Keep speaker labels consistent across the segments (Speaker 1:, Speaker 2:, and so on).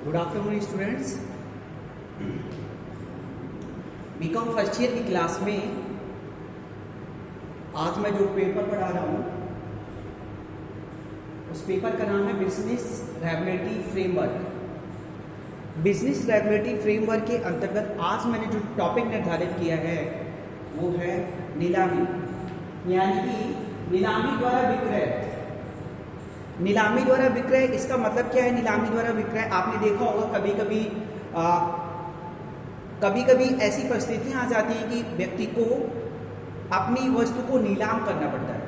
Speaker 1: Good afternoon students. BCom first year की class में आज मैं जो पेपर पढ़ा रहा हूँ उस पेपर का नाम है business regulatory framework. Business regulatory framework के अंतर्गत आज मैंने जो टॉपिक निर्धारित किया है वो है नीलामी, यानी कि नीलामी द्वारा विक्रय। नीलामी द्वारा विक्रय, इसका मतलब क्या है? नीलामी द्वारा विक्रय आपने देखा होगा कभी कभी ऐसी परिस्थितियां आ जाती हैं कि व्यक्ति को अपनी वस्तु को नीलाम करना पड़ता है,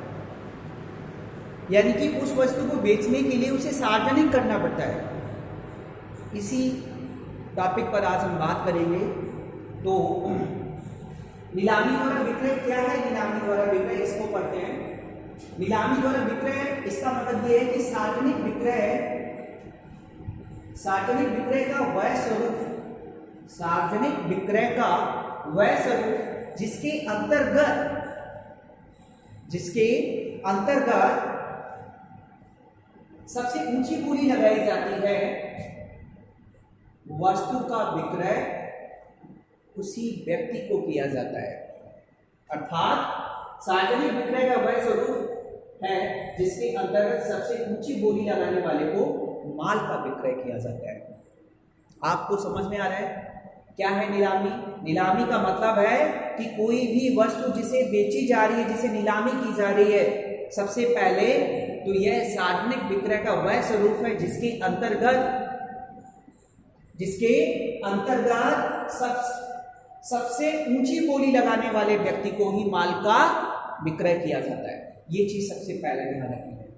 Speaker 1: यानी कि उस वस्तु को बेचने के लिए उसे सार्वजनिक करना पड़ता है। इसी टॉपिक पर आज हम बात करेंगे। तो नीलामी द्वारा विक्रय क्या है? नीलामी द्वारा विक्रय इसको पढ़ते हैं। नीलामी द्वारा विक्रय इसका मतलब यह है कि सार्वजनिक विक्रय का वह स्वरूप, सार्वजनिक विक्रय का वह स्वरूप जिसके अंतर्गत सबसे ऊंची बोली लगाई जाती है, वस्तु का विक्रय उसी व्यक्ति को किया जाता है। अर्थात सार्वजनिक विक्रय का वह स्वरूप है जिसके अंतर्गत सबसे ऊंची बोली लगाने वाले को माल का विक्रय किया जाता है। आपको समझ में आ रहा है क्या है नीलामी? नीलामी का मतलब है कि कोई भी वस्तु जिसे बेची जा रही है, जिसे नीलामी की जा रही है, सबसे पहले तो यह सार्वजनिक विक्रय का वह स्वरूप है जिसके अंतर्गत सबसे ऊंची बोली लगाने वाले व्यक्ति को ही माल का विक्रय किया जाता है। ये चीज सबसे पहले ध्यान रखिए।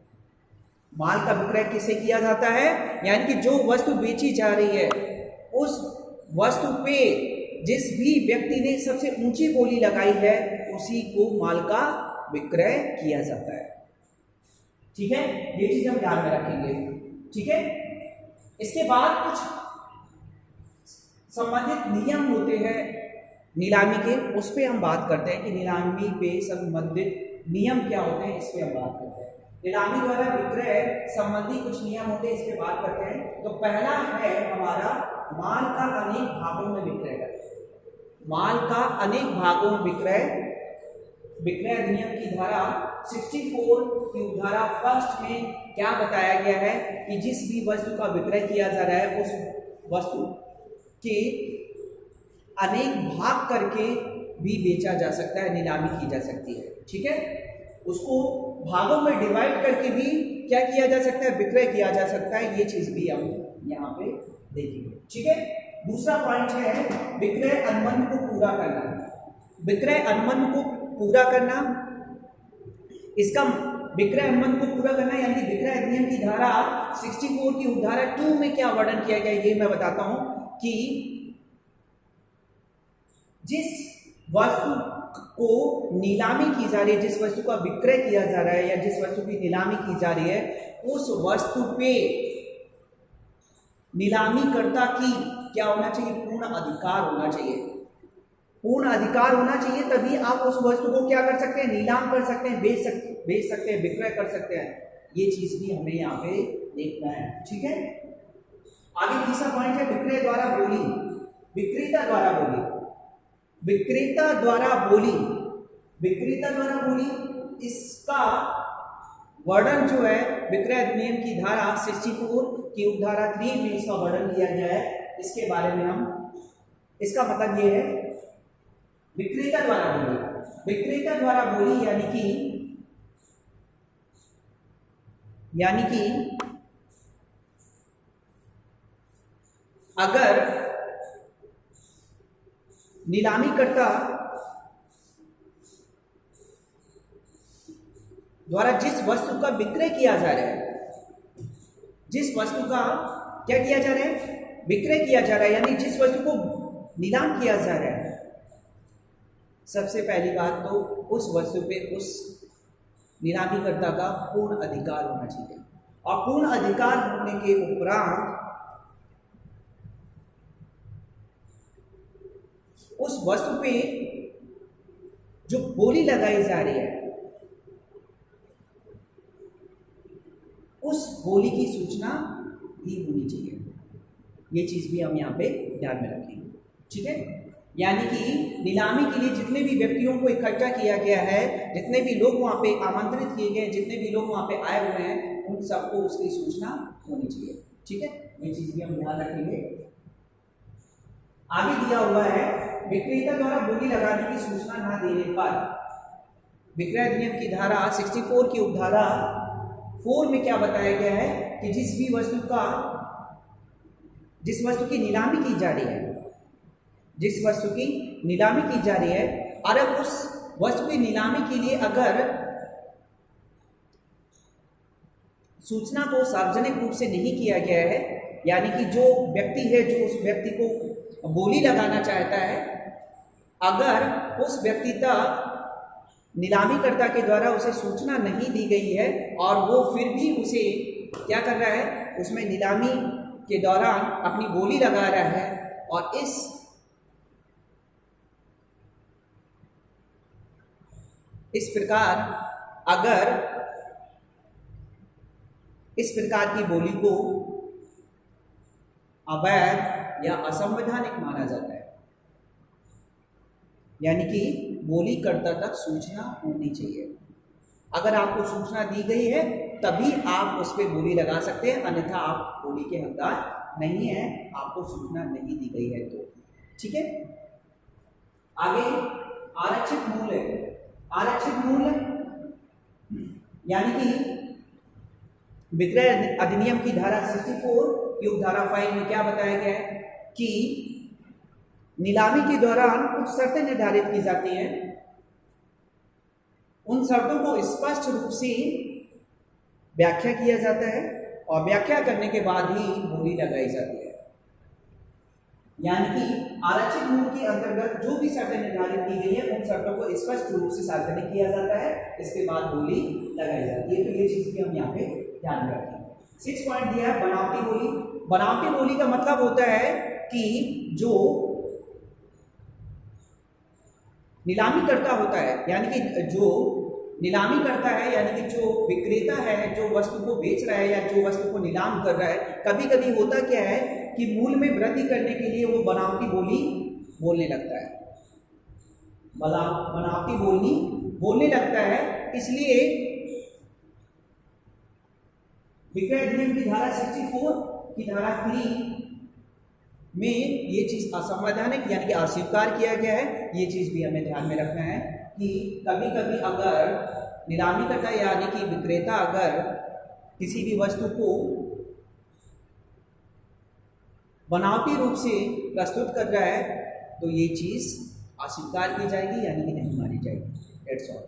Speaker 1: माल का विक्रय किसे किया जाता है? यानी कि जो वस्तु बेची जा रही है उस वस्तु पे जिस भी व्यक्ति ने सबसे ऊंची बोली लगाई है उसी को माल का विक्रय किया जाता है। ठीक है, ये चीज हम ध्यान में रखेंगे। ठीक है, इसके बाद कुछ संबंधित नियम होते हैं नीलामी के, उस पे हम बात करते हैं कि नीलामी पे संबंधित नियम क्या होते हैं, इस पे हम बात करते हैं। नीलामी द्वारा विक्रय संबंधी कुछ नियम होते हैं, इस पे बात करते हैं। तो पहला है हमारा माल का अनेक भागों में विक्रय। माल का अनेक भागों में विक्रय अधिनियम की धारा 64 की धारा फर्स्ट में क्या बताया गया है कि जिस भी वस्तु का विक्रय किया जा रहा है उस वस्तु के अनेक भाग करके भी बेचा जा सकता है, नीलामी की जा सकती है। ठीक है, उसको भागों में डिवाइड करके भी क्या किया जा सकता है? विक्रय किया जा सकता है। ये चीज भी हम यहाँ पे देखेंगे। ठीक है, दूसरा पॉइंट है विक्रय अनुबंध को पूरा करना। विक्रय अनुबंध को पूरा करना, इसका विक्रय अनुबंध को पूरा करना यानी कि विक्रय अधिनियम की धारा 64 की धारा 2 में क्या वर्णन किया गया ये मैं बताता हूं कि जिस वस्तु को नीलामी की जा रही है, जिस वस्तु का विक्रय किया जा रहा है या जिस वस्तु की नीलामी की जा रही है, उस वस्तु पे नीलामीकर्ता की क्या होना चाहिए? पूर्ण अधिकार होना चाहिए। पूर्ण अधिकार होना चाहिए, तभी आप उस वस्तु को क्या कर सकते हैं? नीलाम कर सकते हैं, बेच सकते हैं, विक्रय कर सकते हैं। ये चीज भी हमें यहाँ पे देखना है। ठीक है, आगे तीसरा पॉइंट है विक्रय द्वारा बोली। विक्रेता द्वारा बोली। विक्रेता द्वारा बोली, इसका वर्णन जो है विक्रय अधिनियम की धारा 64 की उपधारा 3 में इसका वर्णन किया गया है। इसके बारे में इसका मतलब ये है विक्रेता द्वारा बोली। विक्रेता द्वारा बोली यानी कि अगर नीलामीकर्ता द्वारा जिस वस्तु का विक्रय किया जा रहा है, जिस वस्तु का क्या किया जा रहा है? विक्रय किया जा रहा है, यानी जिस वस्तु को नीलाम किया जा रहा है, सबसे पहली बात तो उस वस्तु पे उस नीलामीकर्ता का पूर्ण अधिकार होना चाहिए। और पूर्ण अधिकार होने के उपरांत उस वस्तु पे जो बोली लगाई जा रही है उस बोली की सूचना भी होनी चाहिए। ये चीज़ भी हम यहाँ पे ध्यान में रखेंगे। ठीक है, यानी कि नीलामी के लिए जितने भी व्यक्तियों को इकट्ठा किया गया है, जितने भी लोग वहाँ पे आमंत्रित किए गए, जितने भी लोग वहाँ पे आए हुए हैं, उन सबको उसकी सूचना होनी चाहिए। ठीक है, ये चीज़ भी हम ध्यान रखेंगे। आगे दिया हुआ है, विक्रेता द्वारा बोली लगाने की सूचना ना देने पर विक्रय अधिनियम की धारा 64 की उपधारा 4 में क्या बताया गया है कि जिस वस्तु की नीलामी की जा रही है, जिस वस्तु की नीलामी की जा रही है, और अब उस वस्तु की नीलामी के लिए अगर सूचना को सार्वजनिक रूप से नहीं किया गया है, यानी कि जो व्यक्ति है जो उस व्यक्ति को बोली लगाना चाहता है, अगर उस व्यक्ति तक नीलामीकर्ता के द्वारा उसे सूचना नहीं दी गई है और वो फिर भी उसे क्या कर रहा है, उसमें नीलामी के दौरान अपनी बोली लगा रहा है, और इस प्रकार अगर इस प्रकार की बोली को अवैध या असंवैधानिक माना जाता है, यानी कि बोलीकर्ता तक सूचना होनी चाहिए। अगर आपको सूचना दी गई है तभी आप उस पर बोली लगा सकते हैं, अन्यथा आप बोली के हकदार नहीं हैं, आपको सूचना नहीं दी गई है तो। ठीक है, आगे आरक्षित मूल्य। आरक्षित मूल्य यानी कि विक्रय अधिनियम की धारा 64 की उपधारा 5 में क्या बताया गया है कि नीलामी के दौरान कुछ शर्तें निर्धारित की जाती हैं, उन शर्तों को स्पष्ट रूप से व्याख्या किया जाता है और व्याख्या करने के बाद ही बोली लगाई जाती है। यानी कि आरक्षित मूल्य के अंतर्गत जो भी शर्तें निर्धारित की गई है, उन शर्तों को स्पष्ट रूप से सार्वजनिक किया जाता है, इसके बाद बोली लगाई जाती है। तो ये चीज भी हम यहाँ पे ध्यान रखें। 6 पॉइंट दिया है बनावटी बोली। बनावटी बोली का मतलब होता है कि जो नीलामी करता होता है, यानी कि जो नीलामी करता है, यानी कि जो विक्रेता है, जो वस्तु को बेच रहा है या जो वस्तु को नीलाम कर रहा है, कभी कभी होता क्या है कि मूल्य में वृद्धि करने के लिए वो बनावटी बोली बोलने लगता है, बनावटी बोली बोलने लगता है। इसलिए विक्रय अधिनियम की धारा 64 की धारा 3 में ये चीज असंवैधानिक यानी कि अस्वीकार किया गया है। ये चीज भी हमें ध्यान में रखना है कि कभी कभी अगर नीलामी करता यानी कि विक्रेता अगर किसी भी वस्तु को बनावटी रूप से प्रस्तुत कर रहा है तो ये चीज अस्वीकार की जाएगी, यानी कि नहीं मानी जाएगी। That's all.